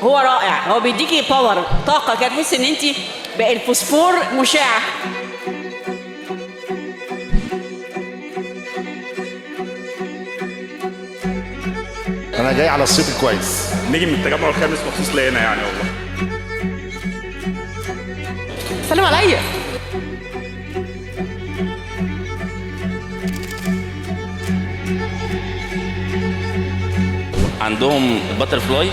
هو رائع، هو بيديكي باور، طاقه كده، تحسي ان انت بقى الفوسفور مشع. انا جاي على الصيت الكويس. نيجي من التجمع الخامس مخصوص لقينا يعني والله. سلم عليا. عندهم باتر فلاي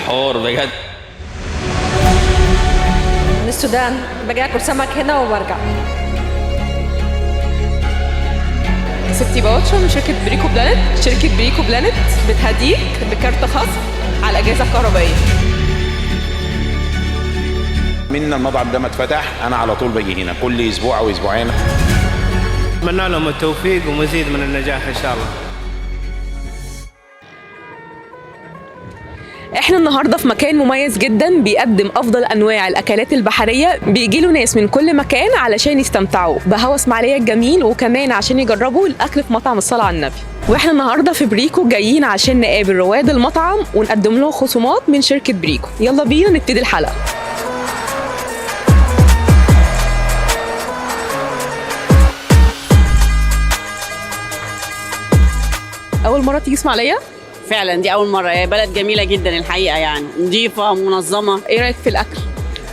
حوار بجد. من السودان باجي اكل سمك هنا وبرجع. سبتي باوتشر من شركة بريكو بلانت. شركة بريكو بلانت بتهديك بكارت خاص على الأجهزة الكهربائية. من المطعم ده ما اتفتح انا على طول باجي هنا كل اسبوع او اسبوعين. اتمنى لهم التوفيق ومزيد من النجاح ان شاء الله. احنا النهارده في مكان مميز جدا بيقدم افضل انواع الاكلات البحريه، بيجي له ناس من كل مكان علشان يستمتعوا بهوا اسماعيليه الجميل، وكمان عشان يجربوا الاكل في مطعم الصلاه على النبي. واحنا النهارده في بريكو جايين عشان نقابل رواد المطعم ونقدم لهم خصومات من شركه بريكو. يلا بينا نبتدي الحلقه. اول مره تيجي اسماعيليه؟ فعلا دي اول مره، هي بلد جميله جدا الحقيقه، يعني نظيفه منظمه. ايه رايك في الاكل؟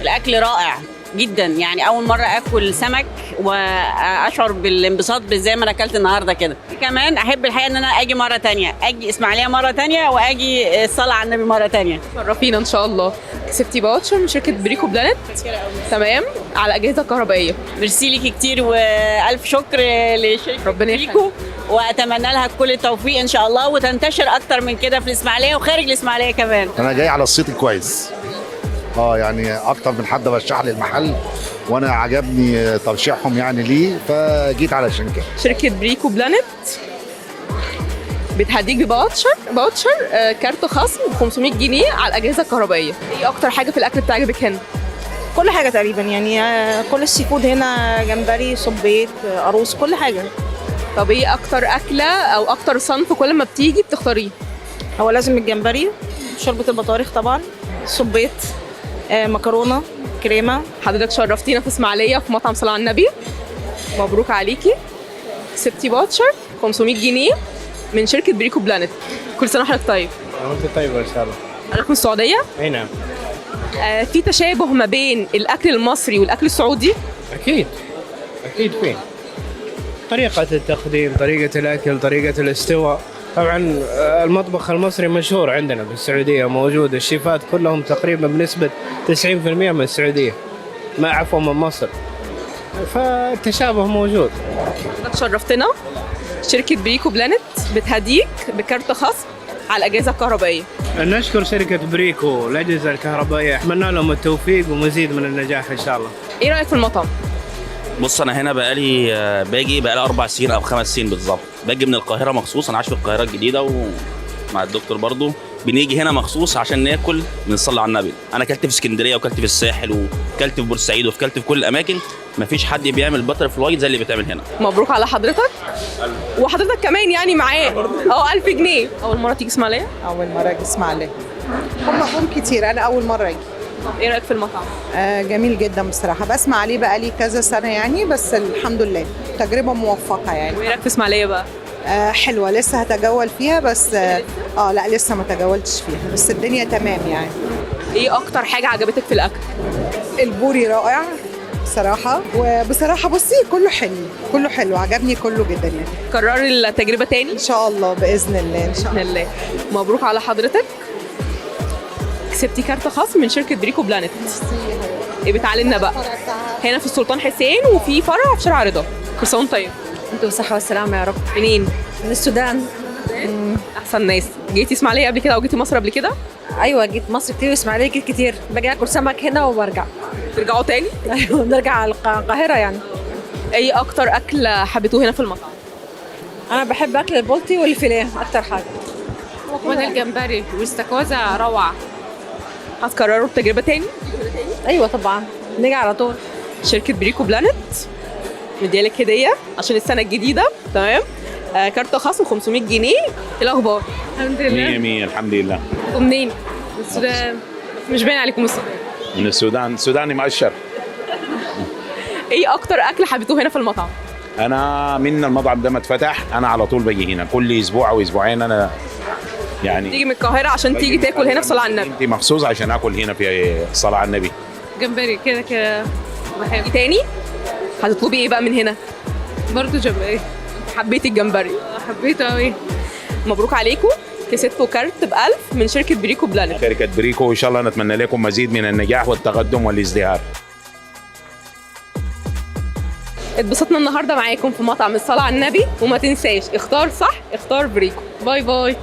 الاكل رائع جدا، يعني اول مره اكل سمك واشعر بالانبساط زي ما انا اكلت النهارده كده. كمان احب الحقيقه ان انا اجي مره تانية، اجي اسماعيليه مره تانية، واجي الصلاه على النبي مره تانية. شرفينا ان شاء الله. كسبتي باوتشر من شركه بريكو بلانت، تمام، على اجهزه كهربائيه. ميرسي ليكي كتير والف شكر لشركه ربنا بريكو، واتمنى لها كل التوفيق ان شاء الله، وتنتشر اكتر من كده في الاسماعيليه وخارج الاسماعيليه كمان. انا جاي على الصيت الكويس. يعني اكتر من حد رشح لي المحل وانا عجبني ترشيحهم يعني ليه، فجيت علشان كده. شركه بريكو بلانت بتهديك باوتشر كارت خصم ب 500 جنيه على الاجهزه الكهربائيه. ايه اكتر حاجه في الاكل بتعجبك هنا؟ كل حاجة تقريبا، يعني كل السي فود هنا، جمبري، صبيط، قاروص، كل حاجة. طب ايه اكتر اكله او اكتر صنف كل ما بتيجي بتختاريه؟ هو لازم الجمبري، شوربة البطارخ طبعا، صبيط، مكرونة، كريمة. حضرتك شرفتينا في اسماعيليه في مطعم صلاه على النبي، مبروك عليكي. كسبتي باوتشر 500 جنيه من شركه بريكو بلانت. كل سنه وحضرتك طيب. وانت طيبه ان شاء الله. حضرتك من السعوديه؟ اي نعم. في تشابه ما بين الاكل المصري والاكل السعودي؟ اكيد فيه. طريقه التقديم، طريقه الاكل، طريقه الاستواء. طبعا المطبخ المصري مشهور عندنا في السعوديه، موجود الشيفات كلهم تقريبا بنسبه 90% من السعوديه، من مصر، فالتشابه موجود. حضرتك شرفتنا. شركه بريكو بلانت بتهديك بكارت خصم على الاجهزه الكهربائيه. نشكر شركه بريكو الاجهزه الكهربائيه، اتمنى لهم التوفيق ومزيد من النجاح ان شاء الله. ايه رايك في المطعم؟ بص انا هنا باجي بقالي 4 سنين او 5 سنين بالظبط. باجي من القاهره مخصوص، انا عايش في القاهره الجديده ومع الدكتور برضو بنيجي هنا مخصوص عشان ناكل بنصلي على النبي. انا اكلت في اسكندريه وكلت في الساحل وكلت في بورسعيد وكلت في كل الاماكن، مفيش حد بيعمل باتر فلاي زي اللي بيتعمل هنا. مبروك على حضرتك وحضرتك كمان يعني معاه 1000 جنيه. اول مره تيجي اسماعيليه؟ اول مره اجي اسماعيليه. هم كتير، انا اول مره اجي. ايه رايك في المطعم؟ جميل جدا بصراحه، بسمع عليه بقالي كذا سنه يعني، بس الحمد لله تجربه موفقه يعني. وايه رايك في اسماعيليه بقى؟ حلوه، لسه هتجول فيها بس لا لسه ما تجولتش فيها، بس الدنيا تمام يعني. ايه اكتر حاجه عجبتك في الاكل؟ البوري رائع بصراحه، وبصراحه بصي كله حلو عجبني كله جدا يعني. كرري التجربه تاني ان شاء الله باذن الله. ان شاء الله. مبروك على حضرتك. كسبتي كارت خاص من شركه بريكو بلانت. ايه بتعلمنا بقى؟ هنا في السلطان حسين، وفي فرع في شارع رضا. كل سنه وانتم طيب. انتوا بالصحة والسلامة يا رب. منين؟ من السودان. احسن ناس. جيتي اسماعيليه قبل كده او جيتي مصر قبل كده؟ ايوه جيت مصر كتير واسماعيلية جيت كتير، باجي اكل سمك هنا وبرجع. ترجعوا تاني؟ ايوه بنرجع على القاهرة يعني. ايه اكتر اكل حبيتوه هنا في المطعم؟ انا بحب اكل البولتي والفيليه اكتر حاجة. وانا الجمبري والاستاكوزا روعة. هتكرروا التجربه تاني؟ ايوه طبعا نيجي على طول. شركه بريكو بلانت مديالك هديه عشان السنه الجديده، تمام؟ كارت خصم 500 جنيه. ايه الاخبار؟ الحمد لله. 100 الحمد لله. ومنين؟ السودان. مش باين عليكم السودان. من السودان، سوداني مؤشر. ايه اكتر اكل حبيتوه هنا في المطعم؟ انا من المطعم ده ما اتفتح انا على طول باجي هنا كل اسبوع او اسبوعين. انا يعني تيجي من القاهره عشان تيجي تاكل هنا في صلاه على النبي. انت مخصوص عشان اكل هنا في صلاه على النبي. جمبري كده كده بحب. تاني هتطلبي ايه بقى من هنا؟ برضه جمبري. حبيتي الجمبري؟ حبيته قوي. مبروك عليكم، كسبتوا كارت ب1000 من شركه بريكو بلانت. شركه بريكو، وان شاء الله نتمنى لكم مزيد من النجاح والتقدم والازدهار. اتبسطنا النهارده معاكم في مطعم الصلاه على النبي، وما تنساش اختار صح، اختار بريكو. باي باي.